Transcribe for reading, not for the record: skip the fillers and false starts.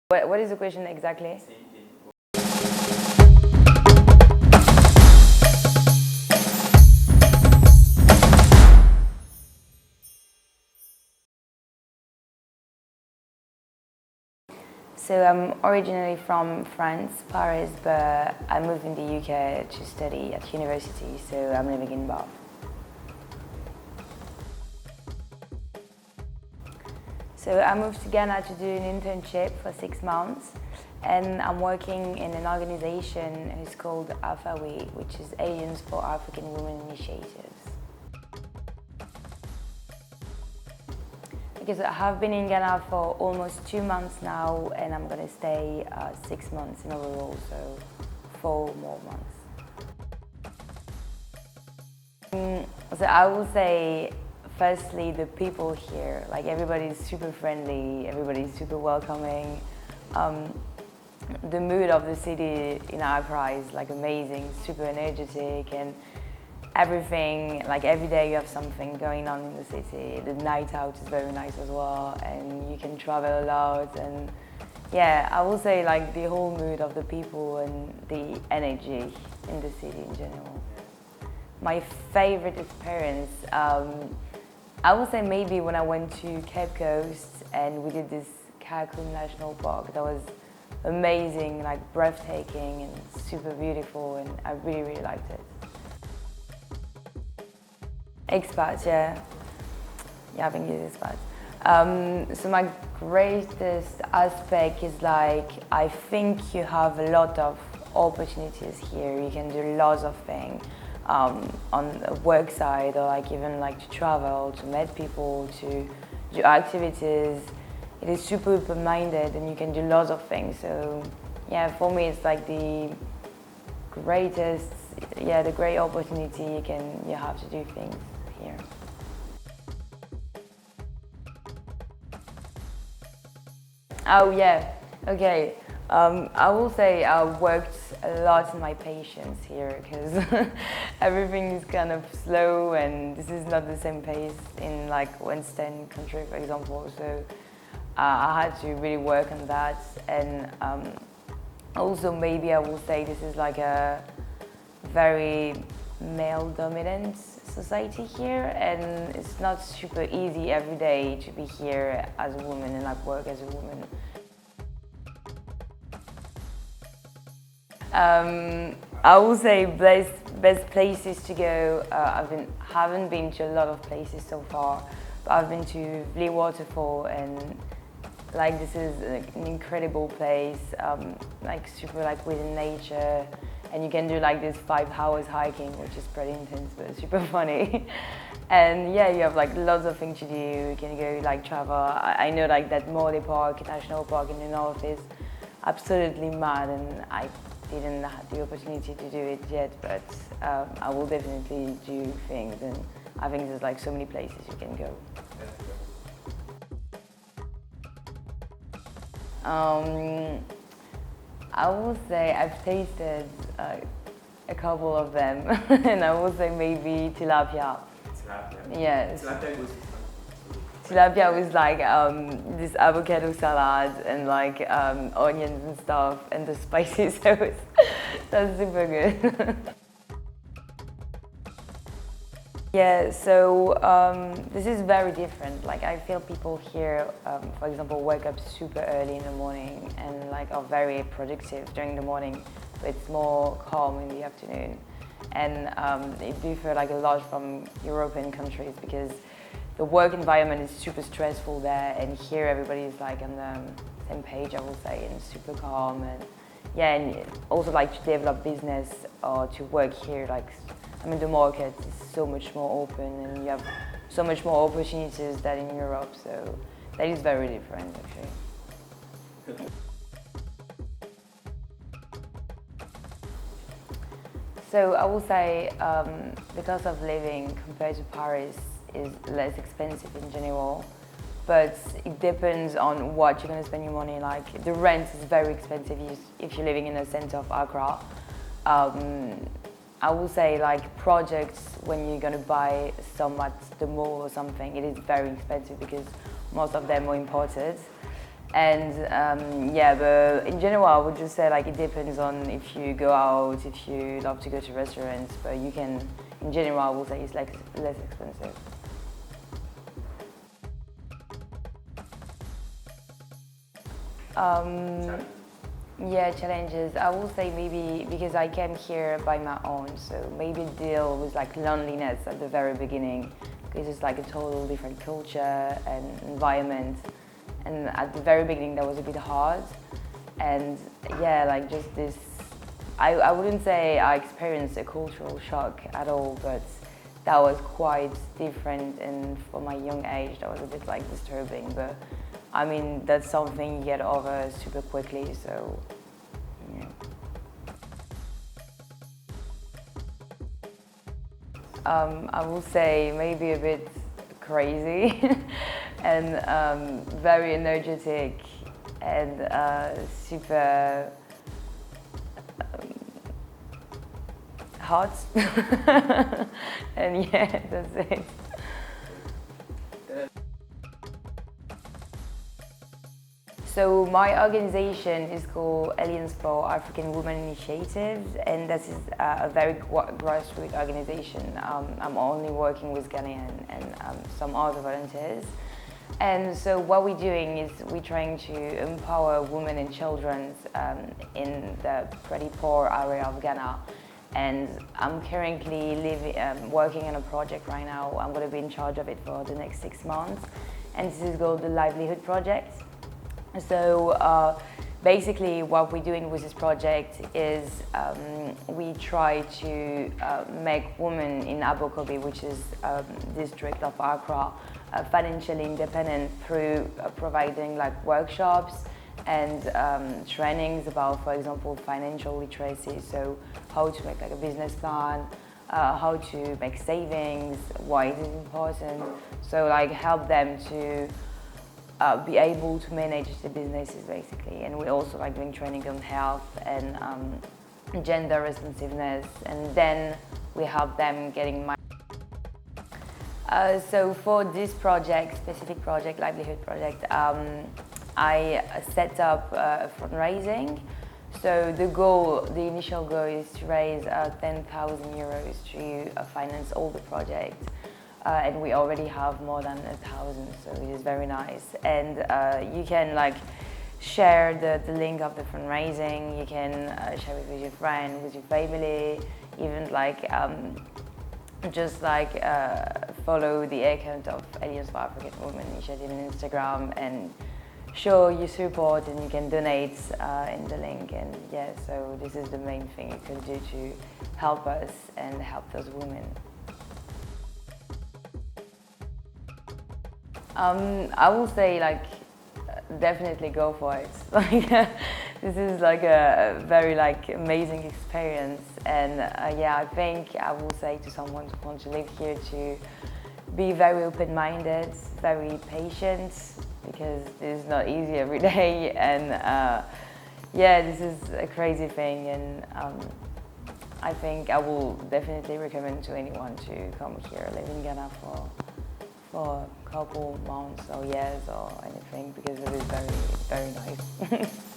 What is the question exactly? So I'm originally from France, Paris, but I moved in the UK to study at university, so I'm living in Bath. So I moved to Ghana to do an internship for 6 months, and I'm working in an organization who's called AFAWI, which is Aliens for African Women Initiatives. Because I have been in Ghana for almost 2 months now, and I'm going to stay 6 months in overall, so 4 more months. So I will say, firstly, the people here, like everybody's super friendly, everybody's super welcoming. The mood of the city in Accra is like amazing, super energetic, and everything, like every day you have something going on in the city. The night out is very nice as well, and you can travel a lot. And yeah, I will say like the whole mood of the people and the energy in the city in general. My favorite experience, I would say maybe when I went to Cape Coast and we did this Kakun National Park. That was amazing, like breathtaking and super beautiful, and I really, really liked it. Expats, yeah. Yeah, I think it's expats. So my greatest aspect is like, I think you have a lot of opportunities here. You can do lots of things on the work side, or like even like to travel, to meet people, to do activities. It is super open-minded and you can do lots of things. So yeah, for me it's like the greatest, the great opportunity you have to do things here. Oh yeah, okay. I will say I worked a lot in my patience here because everything is kind of slow and this is not the same pace in like Western country, for example. So I had to really work on that, and also maybe I will say this is like a very male-dominant society here, and it's not super easy every day to be here as a woman and like work as a woman. I will say best places to go. Haven't been to a lot of places so far, but I've been to Vli Waterfall, and like this is an incredible place, like super like within nature, and you can do like this 5 hours hiking, which is pretty intense but super funny. And yeah, you have like lots of things to do. You can go like travel. I know like that Morley Park, National Park in the north is absolutely mad, and I didn't have the opportunity to do it yet, but I will definitely do things, and I think there's like so many places you can go. I will say I've tasted a couple of them, and I will say maybe tilapia. Tilapia? Yes. Tilapia goes. Tilapia was like this avocado salad and like onions and stuff and the spicy sauce. That's super good. Yeah, so this is very different. Like I feel people here, for example, wake up super early in the morning and like are very productive during the morning, but it's more calm in the afternoon. And it differs like a lot from European countries because the work environment is super stressful there, and here everybody is like on the same page, I will say, and super calm. And yeah, and also like to develop business or to work here, like, I mean, the market is so much more open and you have so much more opportunities than in Europe, so that is very different actually. So I will say the cost of living compared to Paris is less expensive in general, but it depends on what you're going to spend your money. Like the rent is very expensive if you're living in the center of Accra. I will say like projects when you're going to buy some at the mall or something, it is very expensive because most of them are imported. And yeah, but in general, I would just say like it depends on if you go out, if you love to go to restaurants, but you can, in general, I would say it's like less expensive. Yeah, challenges. I will say maybe because I came here by my own, so maybe deal with like loneliness at the very beginning, because it's like a total different culture and environment. And at the very beginning, that was a bit hard. And yeah, like just this, I wouldn't say I experienced a cultural shock at all, but that was quite different. And for my young age, that was a bit like disturbing. But I mean, that's something you get over super quickly, so yeah. I will say maybe a bit crazy and very energetic and super hot. And yeah, that's it. So my organization is called Alliance for African Women Initiatives, and this is a very grassroots organization. I'm only working with Ghanaian and some other volunteers. And so what we're doing is we're trying to empower women and children in the pretty poor area of Ghana. And I'm currently working on a project right now. I'm going to be in charge of it for the next 6 months. And this is called the Livelihood Project. So basically what we're doing with this project is we try to make women in Abokobe, which is a district of Accra, financially independent through providing like workshops and trainings about, for example, financial literacy. So how to make like a business plan, how to make savings, why is it important. So like help them to be able to manage the businesses basically. And we also like doing training on health and gender responsiveness, and then we help them getting money. So for this project, specific project, livelihood project, I set up fundraising. So the initial goal is to raise 10,000 euros to finance all the project. And we already have more than 1,000, so it is very nice. And you can like share the link of the fundraising. You can share it with your friend, with your family, even like just like follow the account of Alliance for African Women Initiative on Instagram and show your support, and you can donate in the link. And yeah, so this is the main thing you can do to help us and help those women. I will say like definitely go for it. Like this is like a very like amazing experience, and yeah, I think I will say to someone who wants to live here to be very open-minded, very patient, because it's not easy every day. And yeah, this is a crazy thing, and I think I will definitely recommend to anyone to come here, live in Ghana for a couple months or years or anything, because it is very, very nice.